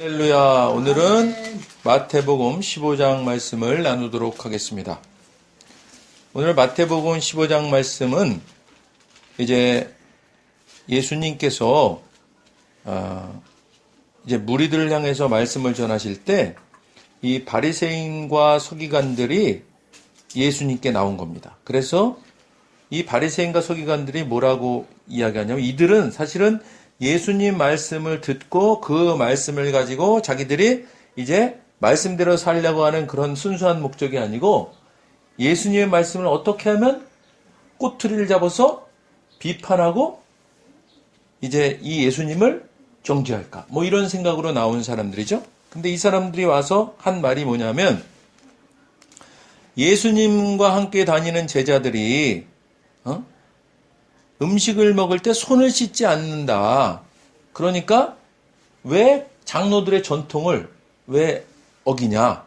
할렐루야. 오늘은 마태복음 15장 말씀을 나누도록 하겠습니다. 오늘 마태복음 15장 말씀은 이제 예수님께서 이제 무리들을 향해서 말씀을 전하실 때 이 바리새인과 서기관들이 예수님께 나온 겁니다. 그래서 이 바리새인과 서기관들이 뭐라고 이야기하냐면 이들은 사실은 예수님 말씀을 듣고 그 말씀을 가지고 자기들이 이제 말씀대로 살려고 하는 그런 순수한 목적이 아니고 예수님의 말씀을 어떻게 하면 꼬투리를 잡아서 비판하고 이제 이 예수님을 정죄할까 뭐 이런 생각으로 나온 사람들이죠. 근데 이 사람들이 와서 한 말이 뭐냐면 예수님과 함께 다니는 제자들이 음식을 먹을 때 손을 씻지 않는다. 그러니까 왜 장로들의 전통을 왜 어기냐?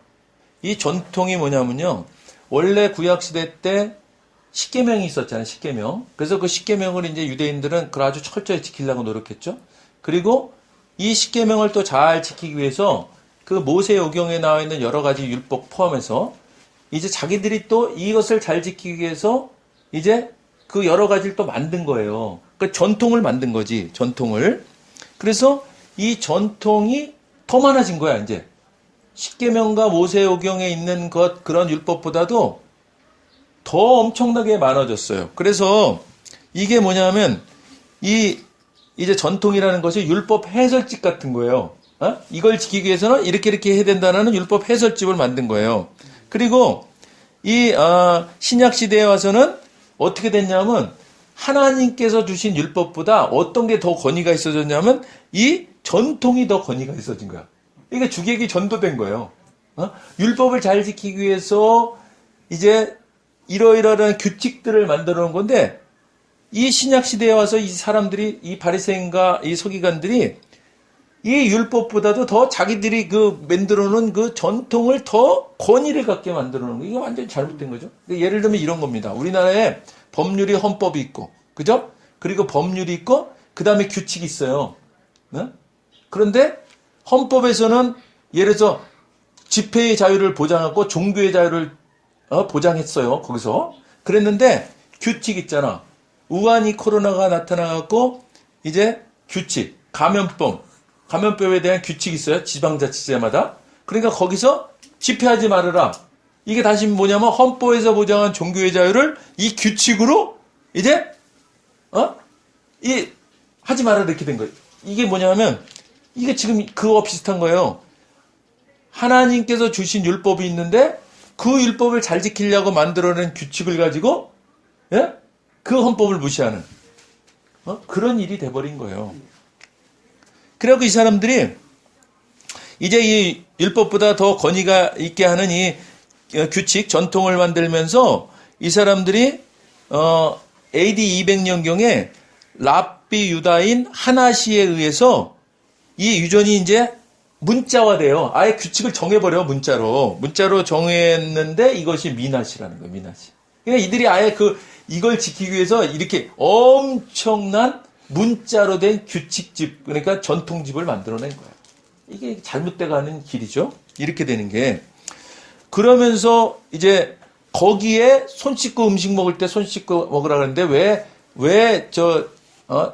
이 전통이 뭐냐면요. 원래 구약시대 때 십계명이 있었잖아요. 십계명. 그래서 그 십계명을 이제 유대인들은 그걸 아주 철저히 지키려고 노력했죠. 그리고 이 십계명을 또 잘 지키기 위해서 그 모세오경에 나와 있는 여러 가지 율법 포함해서 이제 자기들이 또 이것을 잘 지키기 위해서 이제 그 여러 가지를 또 만든 거예요. 그 전통을 만든 거지, 전통을. 그래서 이 전통이 더 많아진 거야, 이제. 십계명과 모세오경에 있는 그런 율법보다도 더 엄청나게 많아졌어요. 그래서 이게 뭐냐면 이제 전통이라는 것이 율법 해설집 같은 거예요. 이걸 지키기 위해서는 이렇게 해야 된다는 율법 해설집을 만든 거예요. 그리고 이 신약 시대에 와서는 어떻게 됐냐면 하나님께서 주신 율법보다 어떤 게 더 권위가 있어졌냐면 이 전통이 더 권위가 있어진 거야. 이게 주객이 전도된 거예요. 율법을 잘 지키기 위해서 이제 이러이러한 규칙들을 만들어 놓은 건데 이 신약 시대에 와서 이 사람들이 이 바리새인과 이 서기관들이 이 율법보다도 더 자기들이 만들어 놓은 그 전통을 더 권위를 갖게 만들어 놓은 거. 이게 완전히 잘못된 거죠. 예를 들면 이런 겁니다. 우리나라에 법률이 헌법이 있고, 그죠? 그리고 법률이 있고, 그 다음에 규칙이 있어요. 네? 그런데 헌법에서는 예를 들어서 집회의 자유를 보장하고 종교의 자유를 보장했어요. 거기서. 그랬는데 규칙 있잖아. 우한이 코로나가 나타나갖고 이제 규칙, 감염병에 대한 규칙이 있어요. 지방자치제마다. 그러니까 거기서 집회하지 말아라. 이게 다시 뭐냐면 헌법에서 보장한 종교의 자유를 이 규칙으로 이제 하지 말아라 이렇게 된 거예요. 이게 뭐냐면 이게 지금 그거와 비슷한 거예요. 하나님께서 주신 율법이 있는데 그 율법을 잘 지키려고 만들어낸 규칙을 가지고 그 헌법을 무시하는 그런 일이 돼버린 거예요. 그래갖고 이 사람들이 이제 이 율법보다 더 권위가 있게 하는 이 규칙, 전통을 만들면서 이 사람들이 AD 200년경에 랍비 유다인 하나시에 의해서 이 유전이 이제 문자화돼요. 아예 규칙을 정해버려, 문자로 정했는데 이것이 미나시라는 거예요, 미나시. 그러니까 이들이 아예 이걸 지키기 위해서 이렇게 엄청난 문자로 된 규칙집, 그러니까 전통집을 만들어낸 거예요. 이게 잘못돼 가는 길이죠. 이렇게 되는 게. 그러면서 이제 거기에 손 씻고 음식 먹을 때 손 씻고 먹으라 그러는데 왜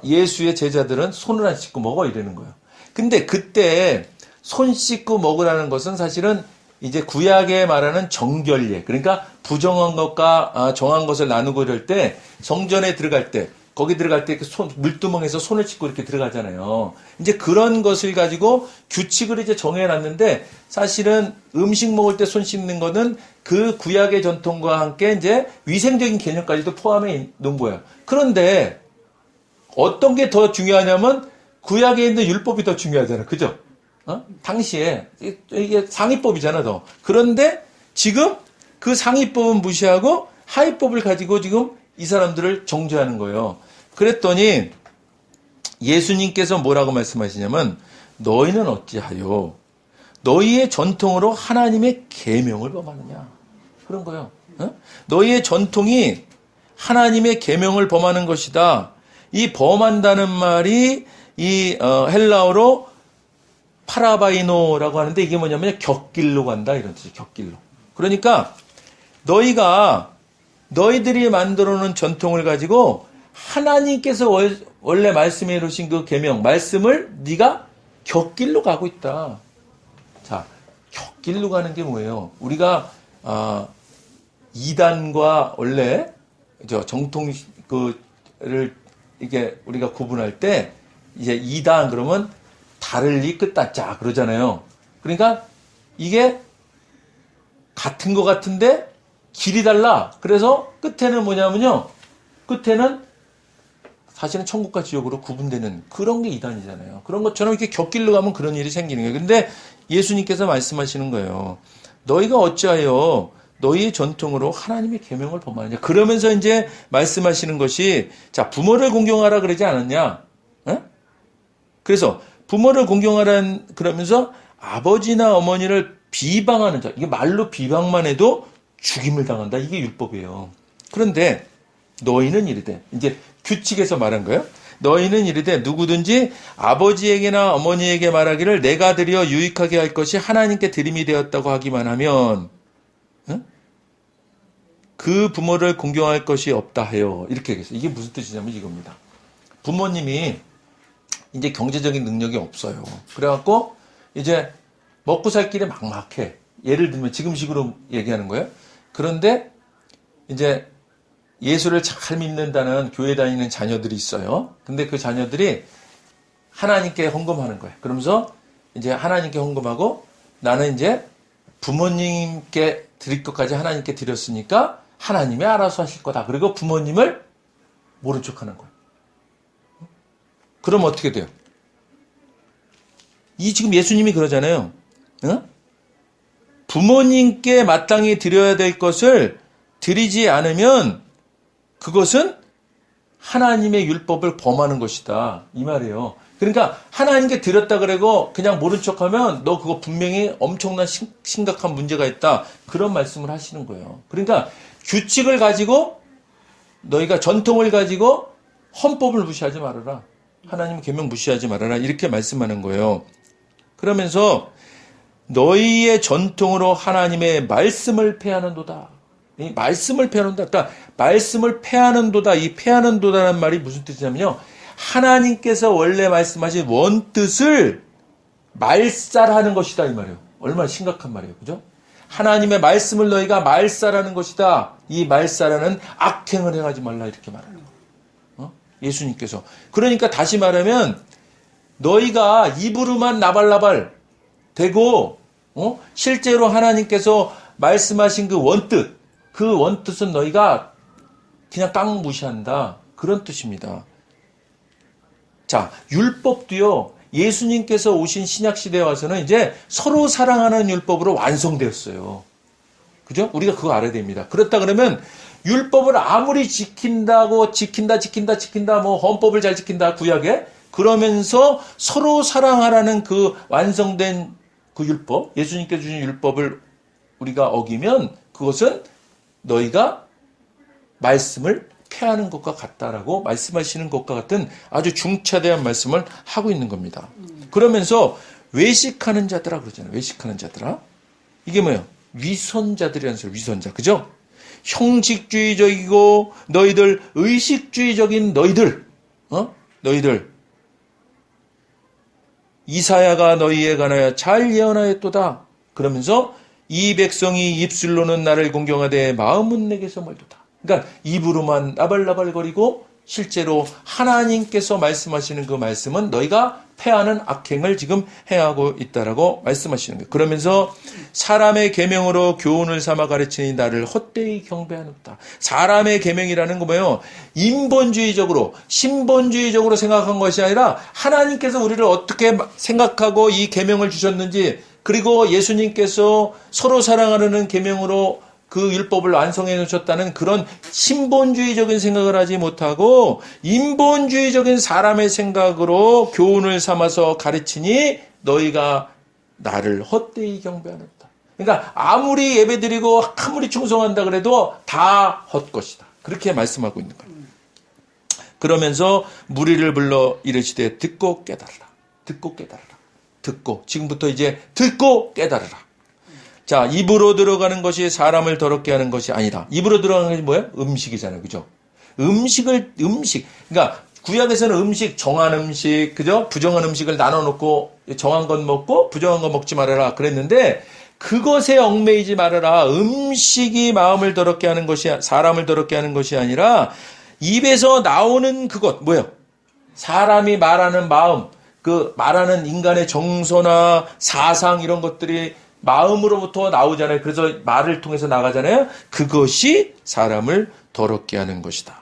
예수의 제자들은 손을 안 씻고 먹어? 이러는 거예요. 근데 그때 손 씻고 먹으라는 것은 사실은 이제 구약에 말하는 정결례. 그러니까 부정한 것과 정한 것을 나누고 이럴 때 성전에 들어갈 때 거기 들어갈 때 물두멍에서 손을 씻고 이렇게 들어가잖아요. 이제 그런 것을 가지고 규칙을 이제 정해놨는데 사실은 음식 먹을 때 손 씻는 거는 그 구약의 전통과 함께 이제 위생적인 개념까지도 포함해 있는 거예요. 그런데 어떤 게 더 중요하냐면 구약에 있는 율법이 더 중요하잖아요. 그죠? 당시에 이게 상위법이잖아, 더. 그런데 지금 그 상위법은 무시하고 하위법을 가지고 지금 이 사람들을 정죄하는 거예요. 그랬더니 예수님께서 뭐라고 말씀하시냐면 너희는 어찌하여 너희의 전통으로 하나님의 계명을 범하느냐. 그런 거예요. 너희의 전통이 하나님의 계명을 범하는 것이다. 이 범한다는 말이 이 헬라어로 파라바이노라고 하는데 이게 뭐냐면 격길로 간다 이런 뜻이에요. 격길로. 그러니까 너희들이 만들어 놓은 전통을 가지고 하나님께서 원래 말씀해 놓으신 그 계명, 말씀을 네가 격길로 가고 있다. 자, 격길로 가는 게 뭐예요? 우리가 이단과 원래 정통 그를 이게 우리가 구분할 때 이제 이단 그러면 다를리 끝다짜 그러잖아요. 그러니까 이게 같은 것 같은데 길이 달라. 그래서 끝에는 뭐냐면요. 끝에는 사실은 천국과 지옥으로 구분되는 그런 게 이단이잖아요. 그런 것처럼 이렇게 격길로 가면 그런 일이 생기는 거예요. 근데 예수님께서 말씀하시는 거예요. 너희가 어찌하여 너희의 전통으로 하나님의 계명을 범하느냐. 그러면서 이제 말씀하시는 것이 자 부모를 공경하라 그러지 않았냐. 에? 그래서 부모를 공경하라는 그러면서 아버지나 어머니를 비방하는 자. 이게 말로 비방만 해도 죽임을 당한다. 이게 율법이에요. 그런데 너희는 이르되 이제 규칙에서 말한 거예요. 너희는 이르되 누구든지 아버지에게나 어머니에게 말하기를 내가 드려 유익하게 할 것이 하나님께 드림이 되었다고 하기만 하면 그 부모를 공경할 것이 없다 해요. 이렇게 얘기했어요. 이게 무슨 뜻이냐면 이겁니다. 부모님이 이제 경제적인 능력이 없어요. 그래갖고 이제 먹고 살 길이 막막해. 예를 들면 지금식으로 얘기하는 거예요. 그런데 이제 예수를 잘 믿는다는 교회 다니는 자녀들이 있어요. 근데 그 자녀들이 하나님께 헌금하는 거예요. 그러면서 이제 하나님께 헌금하고 나는 이제 부모님께 드릴 것까지 하나님께 드렸으니까 하나님이 알아서 하실 거다. 그리고 부모님을 모른 척 하는 거예요. 그럼 어떻게 돼요? 이 지금 예수님이 그러잖아요. 부모님께 마땅히 드려야 될 것을 드리지 않으면 그것은 하나님의 율법을 범하는 것이다. 이 말이에요. 그러니까 하나님께 드렸다 그러고 그냥 모른 척하면 너 그거 분명히 엄청난 심각한 문제가 있다. 그런 말씀을 하시는 거예요. 그러니까 규칙을 가지고 너희가 전통을 가지고 헌법을 무시하지 말아라. 하나님의 계명 무시하지 말아라. 이렇게 말씀하는 거예요. 그러면서 너희의 전통으로 하나님의 말씀을 폐하는도다. 이 말씀을 폐하는도다. 그러니까 말씀을 폐하는도다. 이 폐하는도다라는 말이 무슨 뜻이냐면요. 하나님께서 원래 말씀하신 원뜻을 말살하는 것이다. 이 말이에요. 얼마나 심각한 말이에요. 그죠? 하나님의 말씀을 너희가 말살하는 것이다. 이 말살하는 악행을 행하지 말라. 이렇게 말하는 거예요. 예수님께서. 그러니까 다시 말하면 너희가 입으로만 나발나발 되고 실제로 하나님께서 말씀하신 그 원뜻은 너희가 그냥 깡 무시한다. 그런 뜻입니다. 자, 율법도요. 예수님께서 오신 신약시대에 와서는 이제 서로 사랑하는 율법으로 완성되었어요. 그죠? 우리가 그거 알아야 됩니다. 그렇다 그러면 율법을 아무리 지킨다, 뭐 헌법을 잘 지킨다, 구약에. 그러면서 서로 사랑하라는 그 완성된 그 율법, 예수님께서 주신 율법을 우리가 어기면 그것은 너희가 말씀을 폐하는 것과 같다라고 말씀하시는 것과 같은 아주 중차대한 말씀을 하고 있는 겁니다. 그러면서 외식하는 자들아 그러잖아요. 외식하는 자들아. 이게 뭐예요? 위선자들이라는 소리, 위선자. 그죠? 형식주의적이고 너희들 의식주의적인 너희들. 이사야가 너희에 관하여 잘 예언하였도다. 그러면서 이 백성이 입술로는 나를 공경하되 마음은 내게서 멀도다. 그러니까 입으로만 나발나발거리고 실제로 하나님께서 말씀하시는 그 말씀은 너희가 폐하는 악행을 지금 행하고 있다라고 말씀하시는 거예요. 그러면서 사람의 계명으로 교훈을 삼아 가르치니 나를 헛되이 경배하는다. 사람의 계명이라는 거 뭐예요? 인본주의적으로 신본주의적으로 생각한 것이 아니라 하나님께서 우리를 어떻게 생각하고 이 계명을 주셨는지 그리고 예수님께서 서로 사랑하는 계명으로 그 율법을 완성해 놓으셨다는 그런 신본주의적인 생각을 하지 못하고 인본주의적인 사람의 생각으로 교훈을 삼아서 가르치니 너희가 나를 헛되이 경배하는다. 그러니까 아무리 예배드리고 아무리 충성한다 그래도 다 헛것이다. 그렇게 말씀하고 있는 거예요. 그러면서 무리를 불러 이르시되 듣고 깨달으라. 듣고 깨달으라. 듣고 지금부터 이제 듣고 깨달으라. 자, 입으로 들어가는 것이 사람을 더럽게 하는 것이 아니다. 입으로 들어가는 것이 뭐예요? 음식이잖아요. 그죠? 음식. 그러니까 구약에서는 음식, 정한 음식, 그죠? 부정한 음식을 나눠놓고 정한 건 먹고 부정한 건 먹지 말아라 그랬는데 그것에 얽매이지 말아라. 음식이 마음을 더럽게 하는 것이, 사람을 더럽게 하는 것이 아니라 입에서 나오는 그것, 뭐예요? 사람이 말하는 마음, 그 말하는 인간의 정서나 사상 이런 것들이 마음으로부터 나오잖아요. 그래서 말을 통해서 나가잖아요. 그것이 사람을 더럽게 하는 것이다.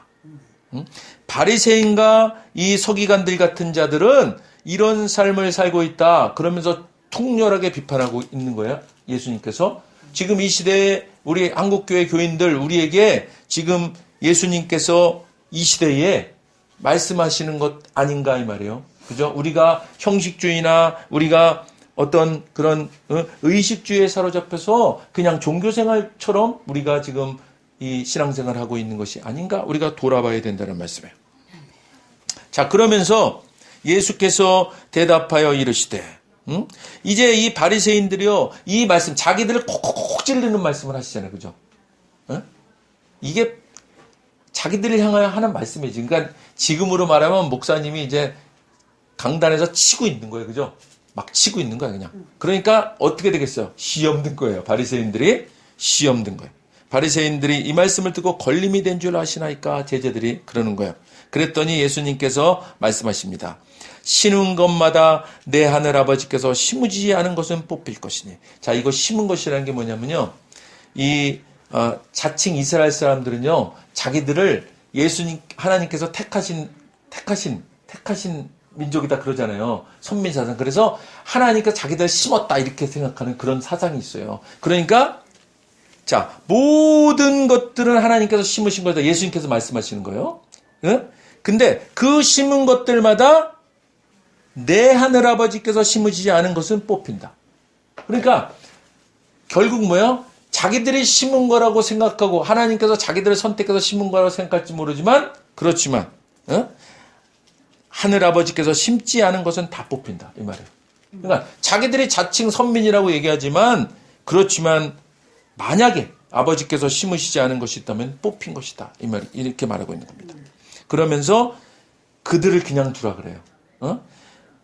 바리새인과 이 서기관들 같은 자들은 이런 삶을 살고 있다. 그러면서 통렬하게 비판하고 있는 거예요. 예수님께서. 지금 이 시대에 우리 한국교회 교인들 우리에게 지금 예수님께서 이 시대에 말씀하시는 것 아닌가 이 말이에요. 그죠? 우리가 형식주의나 우리가 어떤 그런 의식주의에 사로잡혀서 그냥 종교생활처럼 우리가 지금 이 신앙생활을 하고 있는 것이 아닌가 우리가 돌아봐야 된다는 말씀이에요. 자, 그러면서 예수께서 대답하여 이르시되 이제 이 바리새인들이요 이 말씀 자기들을 콕콕콕 찌르는 말씀을 하시잖아요. 그죠? 이게 자기들을 향하여 하는 말씀이지. 그러니까 지금으로 말하면 목사님이 이제 강단에서 치고 있는 거예요. 그죠? 막 치고 있는 거야 그냥. 그러니까 어떻게 되겠어요? 시험 든 거예요. 바리새인들이 시험 든 거예요. 바리새인들이 이 말씀을 듣고 걸림이 된 줄 아시나이까 제자들이 그러는 거예요. 그랬더니 예수님께서 말씀하십니다. 심은 것마다 내 하늘아버지께서 심으지 않은 것은 뽑힐 것이니. 자, 이거 심은 것이라는 게 뭐냐면요. 이 자칭 이스라엘 사람들은요. 자기들을 예수님 하나님께서 택하신 민족이다 그러잖아요. 선민사상. 그래서 하나님께서 자기들을 심었다 이렇게 생각하는 그런 사상이 있어요. 그러니까 자, 모든 것들은 하나님께서 심으신 거다. 예수님께서 말씀하시는 거예요. 응? 근데 그 심은 것들마다 내 하늘아버지께서 심으시지 않은 것은 뽑힌다. 그러니까 결국 뭐예요? 자기들이 심은 거라고 생각하고 하나님께서 자기들을 선택해서 심은 거라고 생각할지 모르지만 그렇지만 하늘아버지께서 심지 않은 것은 다 뽑힌다. 이 말이에요. 그러니까 자기들이 자칭 선민이라고 얘기하지만 그렇지만 만약에 아버지께서 심으시지 않은 것이 있다면 뽑힌 것이다. 이 말 이렇게 말하고 있는 겁니다. 그러면서 그들을 그냥 두라 그래요.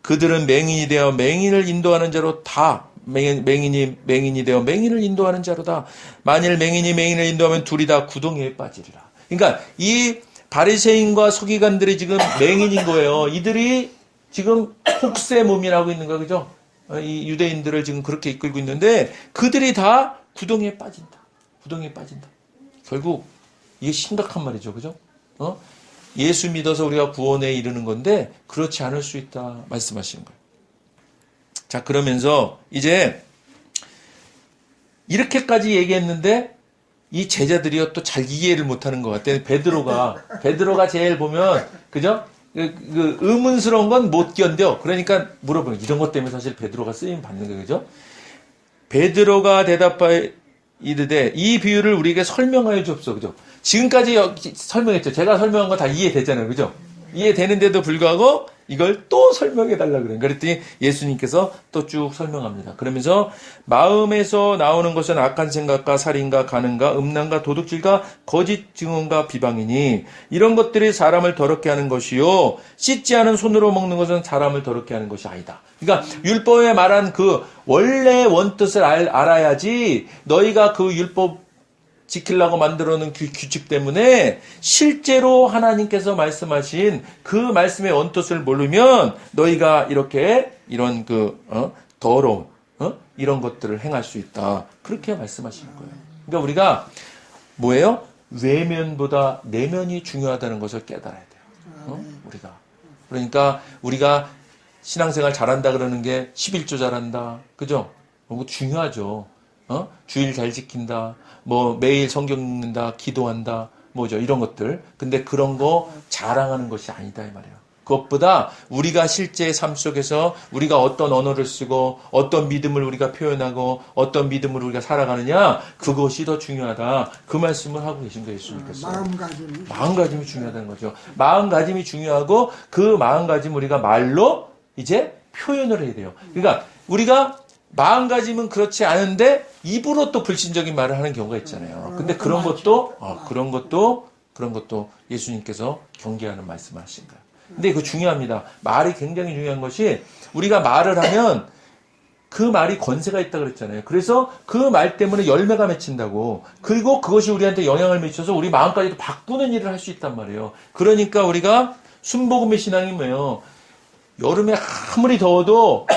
그들은 맹인이 되어 맹인을 인도하는 자로 다 맹인이 되어 맹인을 인도하는 자로다. 만일 맹인이 맹인을 인도하면 둘이 다 구덩이에 빠지리라. 그러니까 이 바리새인과 서기관들이 지금 맹인인 거예요. 이들이 지금 혹세 몸이라고 있는 거예요. 그죠? 이 유대인들을 지금 그렇게 이끌고 있는데 그들이 다 구덩이에 빠진다. 구덩이에 빠진다. 결국 이게 심각한 말이죠. 그죠? 예수 믿어서 우리가 구원에 이르는 건데 그렇지 않을 수 있다 말씀하시는 거예요. 자, 그러면서 이제 이렇게까지 얘기했는데 이 제자들이요 또 잘 이해를 못하는 것 같아요. 베드로가 제일 보면 그죠? 그 의문스러운 건 못 견뎌. 그러니까 물어보는 이런 것 때문에 사실 베드로가 쓰임 받는 거예요. 그죠? 베드로가 대답하여 이르되 이 비유를 우리에게 설명하여 주옵소서. 그죠? 지금까지 설명했죠. 제가 설명한 거 다 이해되잖아요. 그죠? 이해되는데도 불구하고 이걸 또 설명해 달라 그래요. 그랬더니 예수님께서 또 쭉 설명합니다. 그러면서 마음에서 나오는 것은 악한 생각과 살인과 간음과 음란과 도둑질과 거짓 증언과 비방이니 이런 것들이 사람을 더럽게 하는 것이요 씻지 않은 손으로 먹는 것은 사람을 더럽게 하는 것이 아니다. 그러니까 율법에 말한 그 원래 원뜻을 알아야지 너희가 그 율법 지키려고 만들어 놓은 규칙 때문에 실제로 하나님께서 말씀하신 그 말씀의 원뜻을 모르면 너희가 이렇게 이런 더러운 이런 것들을 행할 수 있다. 그렇게 말씀하시는 거예요. 그러니까 우리가 뭐예요? 외면보다 내면이 중요하다는 것을 깨달아야 돼요. 그러니까 우리가 신앙생활 잘한다 그러는 게 11조 잘한다. 그죠? 그거 중요하죠. 주일 잘 지킨다. 뭐 매일 성경 읽는다. 기도한다. 뭐죠? 이런 것들. 근데 그런 거 자랑하는 것이 아니다 이 말이에요. 그것보다 우리가 실제 삶 속에서 우리가 어떤 언어를 쓰고 어떤 믿음을 우리가 표현하고 어떤 믿음으로 우리가 살아가느냐 그것이 더 중요하다. 그 말씀을 하고 계신 거예요. 예수님께서. 마음가짐이 중요하다는 거죠. 마음가짐이 중요하고 그 마음가짐 우리가 말로 이제 표현을 해야 돼요. 그러니까 우리가 마음가짐은 그렇지 않은데 입으로 또 불신적인 말을 하는 경우가 있잖아요. 근데 그런 것도 예수님께서 경계하는 말씀을 하신 거예요. 근데 이거 중요합니다. 말이 굉장히 중요한 것이 우리가 말을 하면 그 말이 권세가 있다 그랬잖아요. 그래서 그 말 때문에 열매가 맺힌다고. 그리고 그것이 우리한테 영향을 미쳐서 우리 마음까지도 바꾸는 일을 할 수 있단 말이에요. 그러니까 우리가 순복음의 신앙이 뭐예요? 여름에 아무리 더워도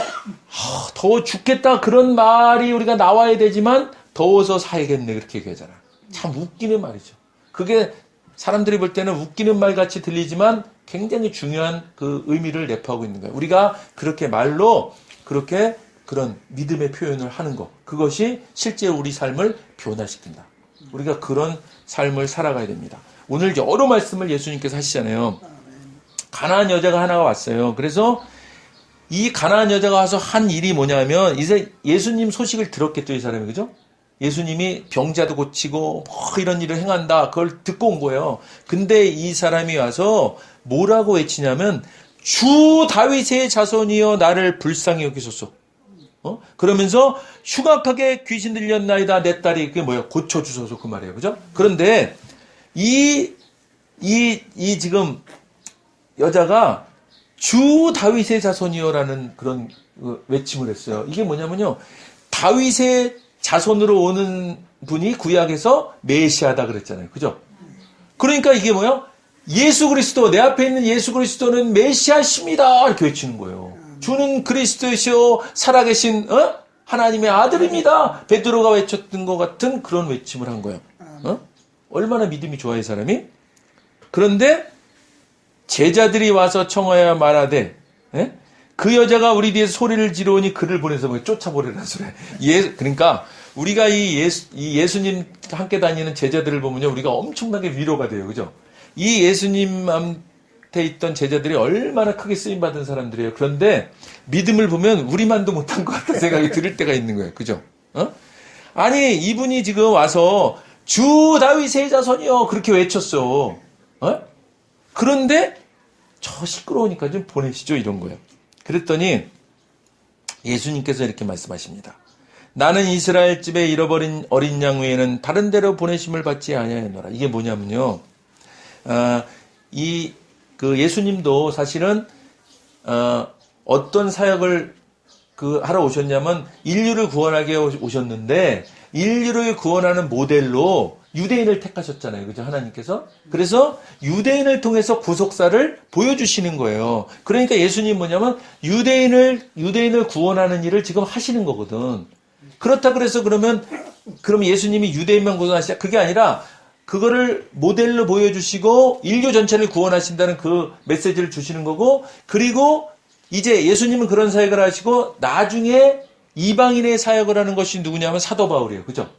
더워 죽겠다 그런 말이 우리가 나와야 되지만 더워서 살겠네 그렇게 얘기하잖아. 참 웃기는 말이죠. 그게 사람들이 볼 때는 웃기는 말 같이 들리지만 굉장히 중요한 그 의미를 내포하고 있는 거예요. 우리가 그렇게 말로 그렇게 그런 믿음의 표현을 하는 것. 그것이 실제 우리 삶을 변화시킨다. 우리가 그런 삶을 살아가야 됩니다. 오늘 여러 말씀을 예수님께서 하시잖아요. 가나안 여자가 하나가 왔어요. 그래서 이 가나안 여자가 와서 한 일이 뭐냐면 이제 예수님 소식을 들었겠죠, 이 사람이. 그죠? 예수님이 병자도 고치고 뭐 이런 일을 행한다. 그걸 듣고 온 거예요. 근데 이 사람이 와서 뭐라고 외치냐면 주 다윗의 자손이여 나를 불쌍히 여기소서. 그러면서 흉악하게 귀신 들렸나이다 내 딸이 그게 뭐야 고쳐주소서 그 말이에요. 그죠? 그런데 이 지금 여자가 주 다윗의 자손이여라는 그런 외침을 했어요. 이게 뭐냐면요. 다윗의 자손으로 오는 분이 구약에서 메시아다 그랬잖아요. 그죠? 그러니까 이게 뭐야? 예수 그리스도, 내 앞에 있는 예수 그리스도는 메시아십니다. 이렇게 외치는 거예요. 주는 그리스도시요 살아계신 하나님의 아들입니다. 베드로가 외쳤던 것 같은 그런 외침을 한 거예요. 얼마나 믿음이 좋아요, 이 사람이? 그런데 제자들이 와서 청하여 말하되 그 여자가 우리 뒤에서 소리를 지르오니 그를 보내서 쫓아보내라 소리. 그러니까 우리가 이 예수님 함께 다니는 제자들을 보면요, 우리가 엄청나게 위로가 돼요, 그죠? 이 예수님한테 있던 제자들이 얼마나 크게 쓰임 받은 사람들이에요. 그런데 믿음을 보면 우리만도 못한 것 같다는 생각이 들 때가 있는 거예요, 그죠? 아니 이분이 지금 와서 주 다윗의 자손이요 그렇게 외쳤어. 그런데 저 시끄러우니까 좀 보내시죠 이런 거예요. 그랬더니 예수님께서 이렇게 말씀하십니다. 나는 이스라엘 집에 잃어버린 어린 양 외에는 다른 데로 보내심을 받지 아니하였노라. 이게 뭐냐면요. 그 예수님도 사실은 어떤 사역을 하러 오셨냐면 인류를 구원하게 오셨는데 인류를 구원하는 모델로 유대인을 택하셨잖아요. 그죠? 하나님께서. 그래서 유대인을 통해서 구속사를 보여주시는 거예요. 그러니까 예수님 뭐냐면 유대인을 구원하는 일을 지금 하시는 거거든. 그렇다 그래서 그럼 예수님이 유대인만 구원하시냐? 그게 아니라 그거를 모델로 보여주시고 인류 전체를 구원하신다는 그 메시지를 주시는 거고, 그리고 이제 예수님은 그런 사역을 하시고 나중에 이방인의 사역을 하는 것이 누구냐면 사도 바울이에요. 그죠?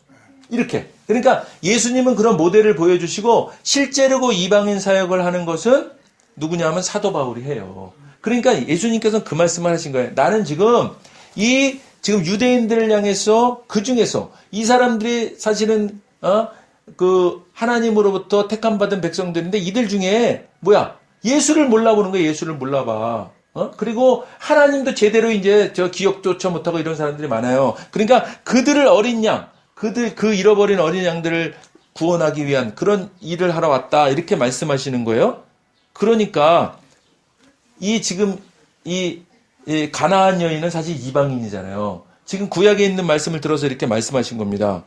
이렇게. 그러니까 예수님은 그런 모델을 보여주시고 실제로 그 이방인 사역을 하는 것은 누구냐면 사도 바울이 해요. 그러니까 예수님께서는 그 말씀을 하신 거예요. 나는 지금 지금 유대인들을 향해서 그 중에서 이 사람들이 사실은 하나님으로부터 택함받은 백성들인데 이들 중에 예수를 몰라보는 거예요. 예수를 몰라봐. 그리고 하나님도 제대로 이제 기억조차 못하고 이런 사람들이 많아요. 그러니까 그들을 그 잃어버린 어린 양들을 구원하기 위한 그런 일을 하러 왔다. 이렇게 말씀하시는 거예요. 그러니까 지금 가나안 여인은 사실 이방인이잖아요. 지금 구약에 있는 말씀을 들어서 이렇게 말씀하신 겁니다.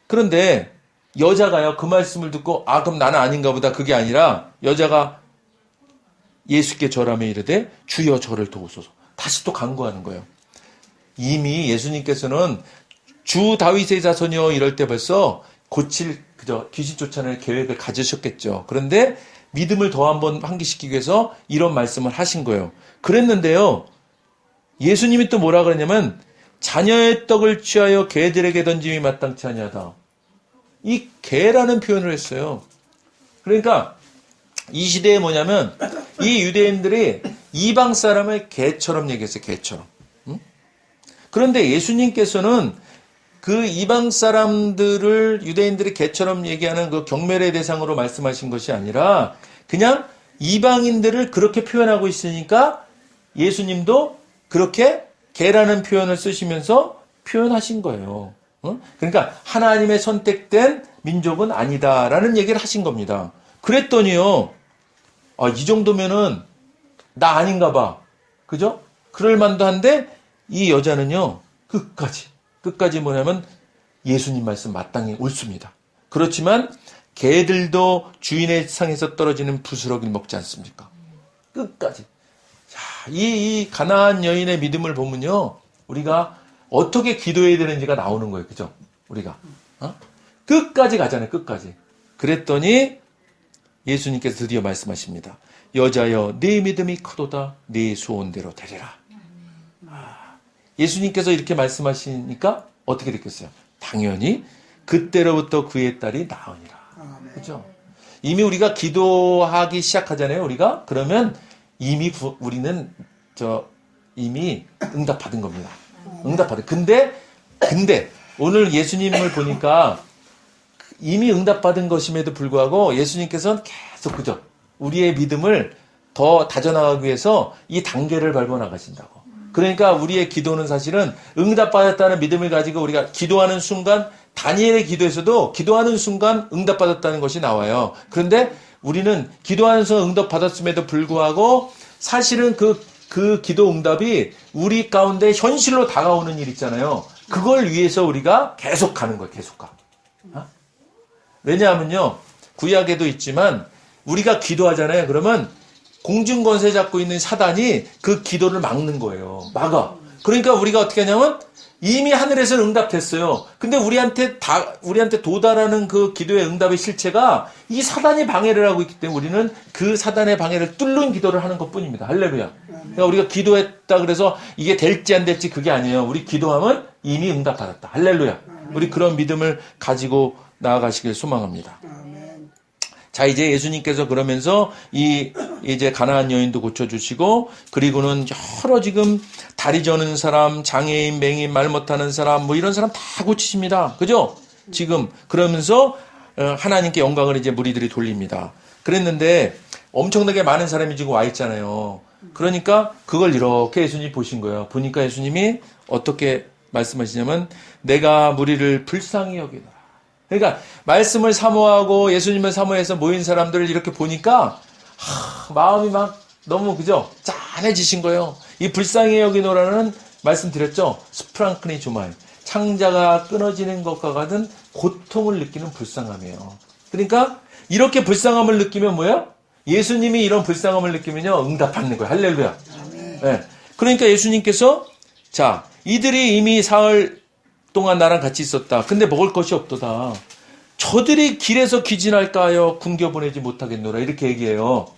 그런데 여자가요, 그 말씀을 듣고 그럼 나는 아닌가 보다. 그게 아니라 여자가 예수께 절하며 이르되 주여 저를 도우소서. 다시 또 간구하는 거예요. 이미 예수님께서는 주 다윗의 자손이여 이럴 때 벌써 귀신 쫓아낼 계획을 가지셨겠죠. 그런데 믿음을 더 한번 환기시키기 위해서 이런 말씀을 하신 거예요. 그랬는데요, 예수님이 또 뭐라 그랬냐면 자녀의 떡을 취하여 개들에게 던짐이 마땅치 아니하다. 이 개라는 표현을 했어요. 그러니까 이 시대에 뭐냐면 이 유대인들이 이방 사람을 개처럼 얘기했어요. 개처럼. 그런데 예수님께서는 그 이방 사람들을 유대인들이 개처럼 얘기하는 그 경멸의 대상으로 말씀하신 것이 아니라 그냥 이방인들을 그렇게 표현하고 있으니까 예수님도 그렇게 개라는 표현을 쓰시면서 표현하신 거예요. 그러니까 하나님의 선택된 민족은 아니다라는 얘기를 하신 겁니다. 그랬더니요, 이 정도면은 나 아닌가 봐. 그죠? 그럴 만도 한데 이 여자는요, 끝까지 뭐냐면 예수님 말씀 마땅히 옳습니다. 그렇지만 개들도 주인의 상에서 떨어지는 부스러기를 먹지 않습니까? 끝까지. 자, 이 가나안 여인의 믿음을 보면요, 우리가 어떻게 기도해야 되는지가 나오는 거예요. 그죠? 우리가. 끝까지 가잖아요. 끝까지. 그랬더니 예수님께서 드디어 말씀하십니다. 여자여, 네 믿음이 크도다. 네 소원대로 되리라. 예수님께서 이렇게 말씀하시니까 어떻게 됐겠어요? 당연히 그때로부터 그의 딸이 나으니라. 그죠? 이미 우리가 기도하기 시작하잖아요. 우리가. 그러면 이미 우리는 이미 응답받은 겁니다. 응답받은. 근데 오늘 예수님을 보니까 이미 응답받은 것임에도 불구하고 예수님께서는 계속 그죠? 우리의 믿음을 더 다져나가기 위해서 이 단계를 밟아 나가신다고. 그러니까 우리의 기도는 사실은 응답받았다는 믿음을 가지고 우리가 기도하는 순간, 다니엘의 기도에서도 기도하는 순간 응답받았다는 것이 나와요. 그런데 우리는 기도하는 순간 응답받았음에도 불구하고 사실은 그 기도 응답이 우리 가운데 현실로 다가오는 일 있잖아요. 그걸 위해서 우리가 계속 가는 거예요. 계속 가. 왜냐하면요, 구약에도 있지만 우리가 기도하잖아요. 그러면 공중권세 잡고 있는 사단이 그 기도를 막는 거예요. 막아. 그러니까 우리가 어떻게 하냐면 이미 하늘에서는 응답됐어요. 근데 우리한테 도달하는 그 기도의 응답의 실체가 이 사단이 방해를 하고 있기 때문에 우리는 그 사단의 방해를 뚫는 기도를 하는 것 뿐입니다. 할렐루야. 그러니까 우리가 기도했다 그래서 이게 될지 안 될지 그게 아니에요. 우리 기도하면 이미 응답받았다. 할렐루야. 우리 그런 믿음을 가지고 나아가시길 소망합니다. 자, 이제 예수님께서 그러면서 이제 가나안 여인도 고쳐주시고, 그리고는 여러 지금 다리 저는 사람, 장애인, 맹인, 말 못하는 사람, 뭐 이런 사람 다 고치십니다. 그죠? 지금 그러면서 하나님께 영광을 이제 무리들이 돌립니다. 그랬는데 엄청나게 많은 사람이 지금 와 있잖아요. 그러니까 그걸 이렇게 예수님이 보신 거예요. 보니까 예수님이 어떻게 말씀하시냐면, 내가 무리를 불쌍히 여기노라. 그러니까 말씀을 사모하고 예수님을 사모해서 모인 사람들을 이렇게 보니까 마음이 막 너무 그죠? 짠해지신 거예요. 이 불쌍히 여기노라는 말씀드렸죠? 스프랑크니 조마이. 창자가 끊어지는 것과 같은 고통을 느끼는 불쌍함이에요. 그러니까 이렇게 불쌍함을 느끼면 뭐예요? 예수님이 이런 불쌍함을 느끼면요, 응답받는 거예요. 할렐루야. 네. 그러니까 예수님께서 자, 이들이 이미 사흘 동안 나랑 같이 있었다. 근데 먹을 것이 없도다. 저들이 길에서 기진할까 하여 굶겨보내지 못하겠노라. 이렇게 얘기해요.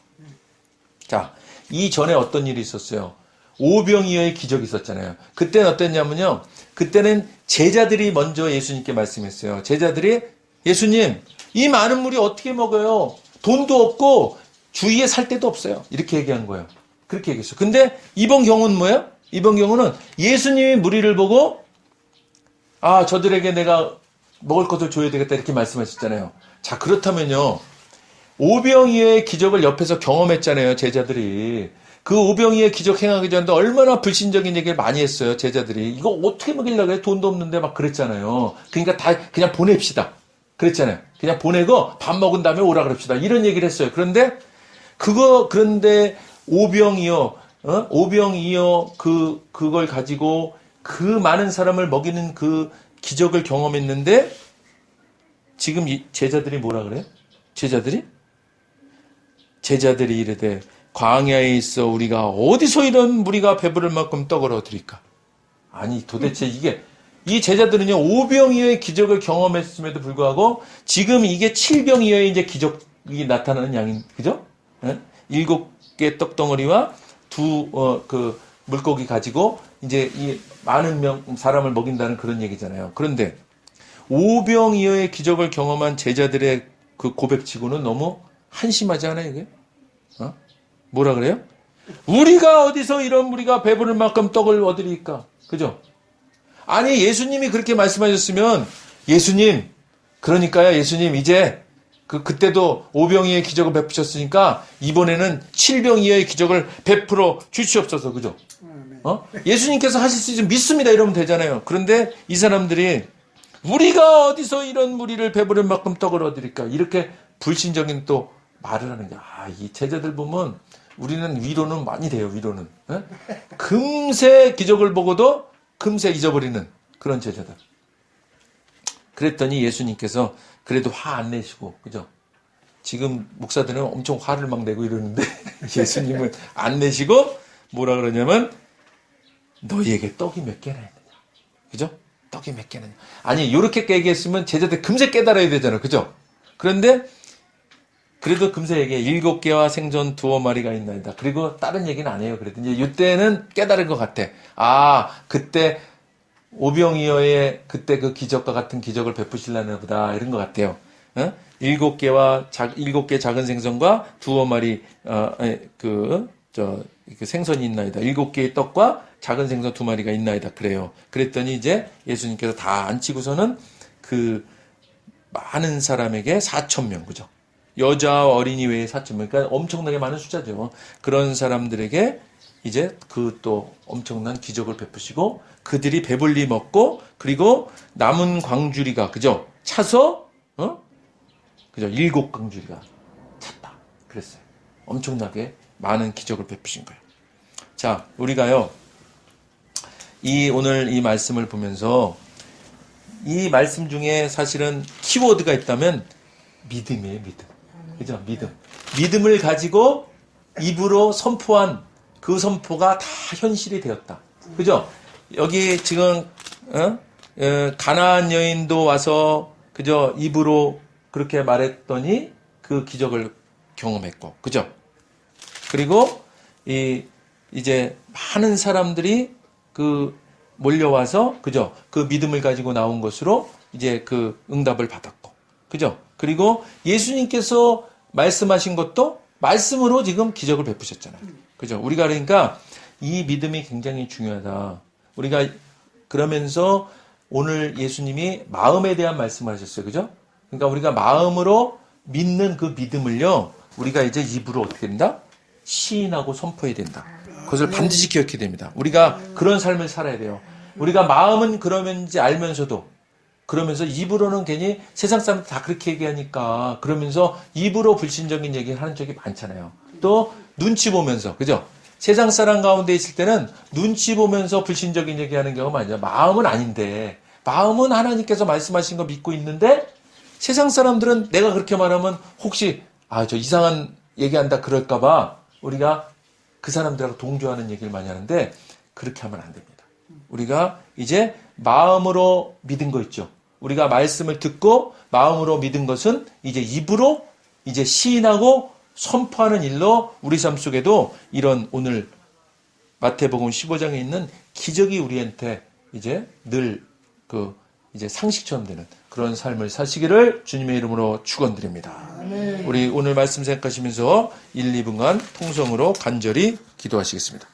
자, 이전에 어떤 일이 있었어요? 오병이어의 기적이 있었잖아요. 그때는 어땠냐면요. 그때는 제자들이 먼저 예수님께 말씀했어요. 제자들이 예수님, 이 많은 물이 어떻게 먹어요? 돈도 없고 주위에 살 데도 없어요. 이렇게 얘기한 거예요. 그렇게 얘기했어요. 근데 이번 경우는 뭐예요? 이번 경우는 예수님이 무리를 보고 저들에게 내가 먹을 것을 줘야 되겠다 이렇게 말씀하셨잖아요. 자, 그렇다면요. 오병이어의 기적을 옆에서 경험했잖아요. 제자들이. 그 오병이어의 기적 행하기 전에 얼마나 불신적인 얘기를 많이 했어요. 제자들이. 이거 어떻게 먹이려고 해? 돈도 없는데 막 그랬잖아요. 그러니까 다 그냥 보냅시다. 그랬잖아요. 그냥 보내고 밥 먹은 다음에 오라 그럽시다. 이런 얘기를 했어요. 그런데 오병이어 그걸 가지고 그 많은 사람을 먹이는 그 기적을 경험했는데 지금 이 제자들이 뭐라 그래요? 제자들이 이르되 광야에 있어 우리가 어디서 이런 무리가 배부를 만큼 떡을 얻으리까? 아니 도대체 이 제자들은요 오병이어의 기적을 경험했음에도 불구하고 지금 이게 7병이어의 이제 기적이 나타나는 양인 그죠? 7개 떡덩어리와 그 물고기 가지고 이제 이 많은 사람을 먹인다는 그런 얘기잖아요. 그런데 오병이어의 기적을 경험한 제자들의 그 고백치고는 너무 한심하지 않아요, 이게? 뭐라 그래요? 우리가 어디서 이런 무리가 배부를 만큼 떡을 얻으리까? 그죠? 아니, 예수님이 그렇게 말씀하셨으면, 그러니까요, 예수님, 이제 그때도 오병이어의 기적을 베푸셨으니까 이번에는 칠병이어의 기적을 베풀어 주시옵소서. 그죠? 예수님께서 하실 수 있으면 믿습니다. 이러면 되잖아요. 그런데 이 사람들이 우리가 어디서 이런 무리를 배부른 만큼 떡을 얻으리까? 이렇게 불신적인 또 말을 하는 거야. 이 제자들 보면 우리는 위로는 많이 돼요. 위로는. 금세 기적을 보고도 금세 잊어버리는 그런 제자들. 그랬더니 예수님께서 그래도 화 안 내시고, 그죠? 지금 목사들은 엄청 화를 막 내고 이러는데 예수님은 안 내시고 뭐라 그러냐면 너희에게 떡이 몇 개나 있느냐. 그죠? 떡이 몇 개나 있느냐. 아니, 요렇게 얘기했으면 제자들 금세 깨달아야 되잖아요. 그죠? 그런데 그래도 금세 얘기해. 7개와 생선 2마리가 있나이다. 그리고 다른 얘기는 안 해요. 그래도 이제 이때는 깨달은 것 같아. 그때 오병이어의 그때 그 기적과 같은 기적을 베푸시려나 보다. 이런 것 같아요. 7개 작은 생선과 2마리, 그 생선이 있나이다. 7개의 떡과 작은 생선 2마리가 있나이다. 그래요. 그랬더니 이제 예수님께서 다 앉히고서는 그 많은 사람에게 4,000명, 그죠? 여자 어린이 외에 4,000명. 그러니까 엄청나게 많은 숫자죠. 그런 사람들에게 이제 그 또 엄청난 기적을 베푸시고 그들이 배불리 먹고 그리고 남은 광주리가, 그죠? 차서, 그죠? 7광주리가 찼다. 그랬어요. 엄청나게 많은 기적을 베푸신 거예요. 자, 우리가요, 오늘 이 말씀을 보면서 이 말씀 중에 사실은 키워드가 있다면 믿음이에요, 믿음. 그죠? 믿음. 믿음을 가지고 입으로 선포한 그 선포가 다 현실이 되었다. 그죠? 여기 지금, 가나안 여인도 와서, 그죠? 입으로 그렇게 말했더니 그 기적을 경험했고, 그죠? 그리고 이제 많은 사람들이 몰려와서, 그죠? 그 믿음을 가지고 나온 것으로 이제 그 응답을 받았고, 그죠? 그리고 예수님께서 말씀하신 것도 말씀으로 지금 기적을 베푸셨잖아요. 그죠? 우리가 그러니까 이 믿음이 굉장히 중요하다. 우리가 그러면서 오늘 예수님이 마음에 대한 말씀을 하셨어요. 그죠? 그러니까 우리가 마음으로 믿는 그 믿음을요, 우리가 이제 입으로 어떻게 된다? 시인하고 선포해야 된다. 그것을 반드시 기억해야 됩니다. 우리가 그런 삶을 살아야 돼요. 우리가 마음은 그러면지 알면서도 그러면서 입으로는 괜히 세상 사람들 다 그렇게 얘기하니까 그러면서 입으로 불신적인 얘기를 하는 적이 많잖아요. 또 눈치 보면서, 그죠? 세상 사람 가운데 있을 때는 눈치 보면서 불신적인 얘기하는 경우가 많죠. 마음은 아닌데, 마음은 하나님께서 말씀하신 거 믿고 있는데 세상 사람들은 내가 그렇게 말하면 혹시 저 이상한 얘기한다 그럴까봐 우리가 그 사람들하고 동조하는 얘기를 많이 하는데 그렇게 하면 안 됩니다. 우리가 이제 마음으로 믿은 거 있죠. 우리가 말씀을 듣고 마음으로 믿은 것은 이제 입으로 이제 시인하고 선포하는 일로 우리 삶 속에도 이런 오늘 마태복음 15장에 있는 기적이 우리한테 이제 늘 이제 상식처럼 되는 그런 삶을 사시기를 주님의 이름으로 축원드립니다. 우리 오늘 말씀 생각하시면서 1, 2분간 통성으로 간절히 기도하시겠습니다.